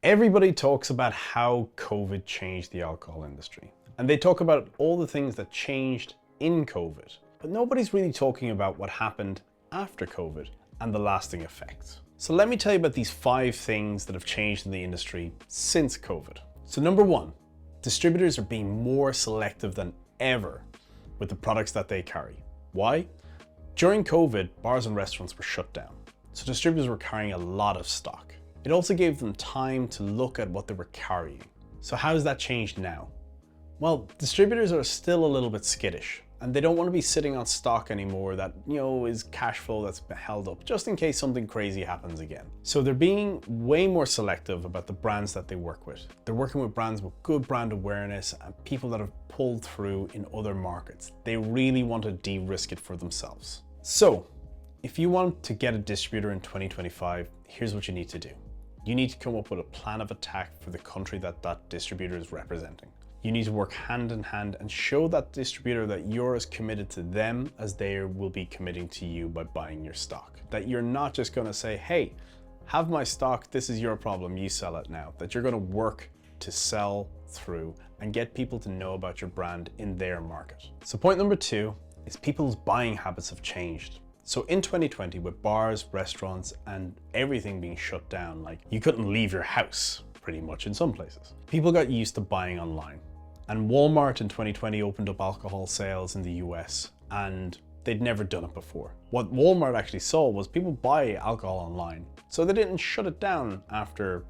Everybody talks about how COVID changed the alcohol industry, and they talk about all the things that changed in COVID, but nobody's really talking about what happened after COVID and the lasting effects. So let me tell you about these 5 things that have changed in the industry since COVID. So number 1, distributors are being more selective than ever with the products that they carry. Why? During COVID, bars and restaurants were shut down, so distributors were carrying a lot of stock. It also gave them time to look at what they were carrying. So how has that changed now? Well, distributors are still a little bit skittish, and they don't want to be sitting on stock anymore that, is cash flow that's held up just in case something crazy happens again. So they're being way more selective about the brands that they work with. They're working with brands with good brand awareness and people that have pulled through in other markets. They really want to de-risk it for themselves. So if you want to get a distributor in 2025, here's what you need to do. You need to come up with a plan of attack for the country that that distributor is representing. You need to work hand in hand and show that distributor that you're as committed to them as they will be committing to you by buying your stock. That you're not just going to say, hey, have my stock, this is your problem, you sell it now. That you're going to work to sell through and get people to know about your brand in their market. So point number 2 is people's buying habits have changed. So in 2020, with bars, restaurants, and everything being shut down, like you couldn't leave your house pretty much in some places, people got used to buying online. And Walmart in 2020 opened up alcohol sales in the US, and they'd never done it before. What Walmart actually saw was people buy alcohol online, so they didn't shut it down after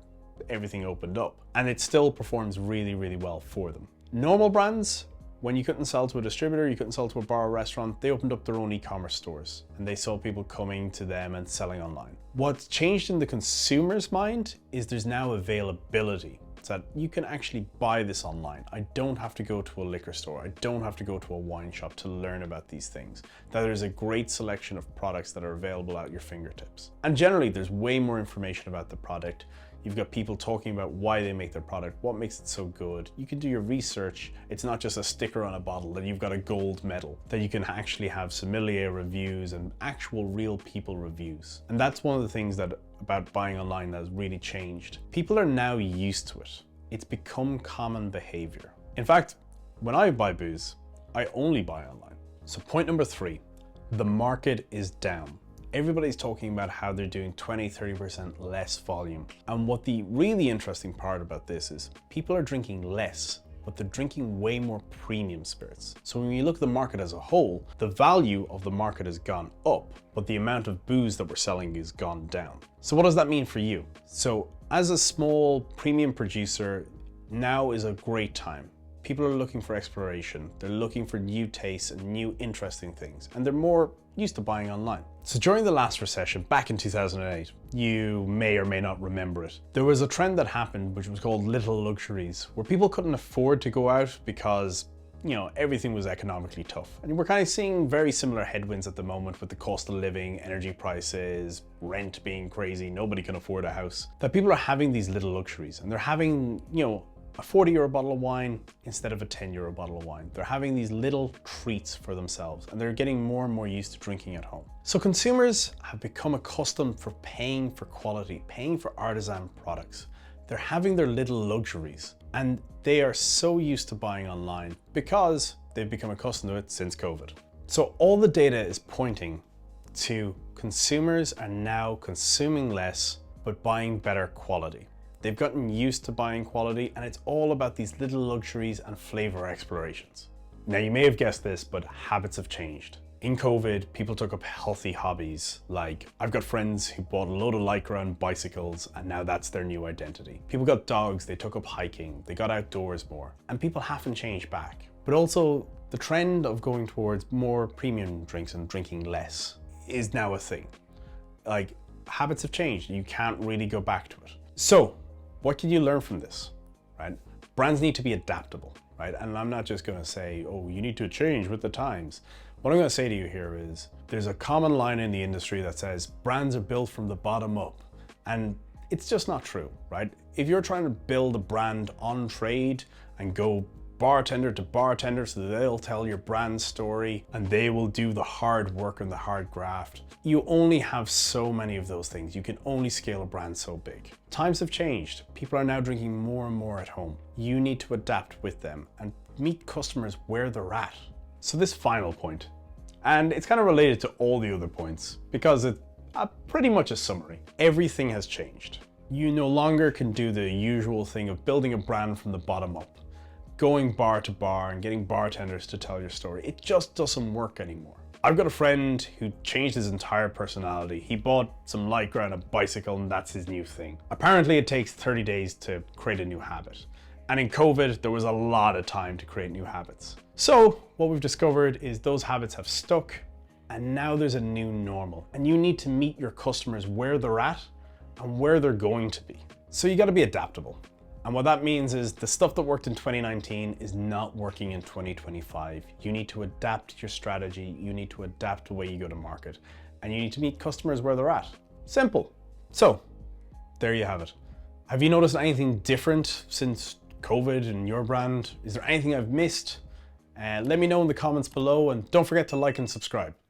everything opened up. And it still performs really, really well for them. Normal brands, when you couldn't sell to a distributor, you couldn't sell to a bar or restaurant, they opened up their own e-commerce stores and they saw people coming to them and selling online. What's changed in the consumer's mind is there's now availability. It's that you can actually buy this online. I don't have to go to a liquor store. I don't have to go to a wine shop to learn about these things. That there's a great selection of products that are available at your fingertips. And generally, there's way more information about the product. You've got people talking about why they make their product, what makes it so good. You can do your research. It's not just a sticker on a bottle that you've got a gold medal, that you can actually have sommelier reviews and actual real people reviews. And that's one of the things that about buying online that has really changed. People are now used to it. It's become common behavior. In fact, when I buy booze, I only buy online. So point number 3, the market is down. Everybody's talking about how they're doing 20-30% less volume. And what the really interesting part about this is people are drinking less, but they're drinking way more premium spirits. So when you look at the market as a whole, the value of the market has gone up, but the amount of booze that we're selling has gone down. So what does that mean for you? So as a small premium producer, now is a great time. People are looking for exploration. They're looking for new tastes and new interesting things, and they're more used to buying online. So during the last recession, back in 2008, you may or may not remember it, there was a trend that happened which was called little luxuries, where people couldn't afford to go out because everything was economically tough. And we're kind of seeing very similar headwinds at the moment with the cost of living, energy prices, rent being crazy, nobody can afford a house. That people are having these little luxuries and they're having, a 40 € bottle of wine instead of a 10 € bottle of wine. They're having these little treats for themselves and they're getting more and more used to drinking at home. So consumers have become accustomed for paying for quality, paying for artisan products. They're having their little luxuries and they are so used to buying online because they've become accustomed to it since COVID. So all the data is pointing to consumers are now consuming less but buying better quality. They've gotten used to buying quality and it's all about these little luxuries and flavor explorations. Now you may have guessed this, but habits have changed. In COVID, people took up healthy hobbies. Like I've got friends who bought a load of Lycra and bicycles and now that's their new identity. People got dogs, they took up hiking, they got outdoors more, and people haven't changed back. But also the trend of going towards more premium drinks and drinking less is now a thing. Like habits have changed, you can't really go back to it. So what can you learn from this, right? Brands need to be adaptable, right? And I'm not just gonna say, oh, you need to change with the times. What I'm gonna say to you here is, there's a common line in the industry that says brands are built from the bottom up. And it's just not true, right? If you're trying to build a brand on trade and go bartender to bartender so they'll tell your brand story and they will do the hard work and the hard graft. You only have so many of those things. You can only scale a brand so big. Times have changed. People are now drinking more and more at home. You need to adapt with them and meet customers where they're at. So this final point, and it's kind of related to all the other points because it's pretty much a summary. Everything has changed. You no longer can do the usual thing of building a brand from the bottom up, going bar to bar and getting bartenders to tell your story. It just doesn't work anymore. I've got a friend who changed his entire personality. He bought some Lycra and a bicycle and that's his new thing. Apparently it takes 30 days to create a new habit. And in COVID, there was a lot of time to create new habits. So what we've discovered is those habits have stuck and now there's a new normal. And you need to meet your customers where they're at and where they're going to be. So you gotta be adaptable. And what that means is the stuff that worked in 2019 is not working in 2025. You need to adapt your strategy. You need to adapt the way you go to market and you need to meet customers where they're at. Simple. So there you have it. Have you noticed anything different since COVID in your brand? Is there anything I've missed? Let me know in the comments below and don't forget to like and subscribe.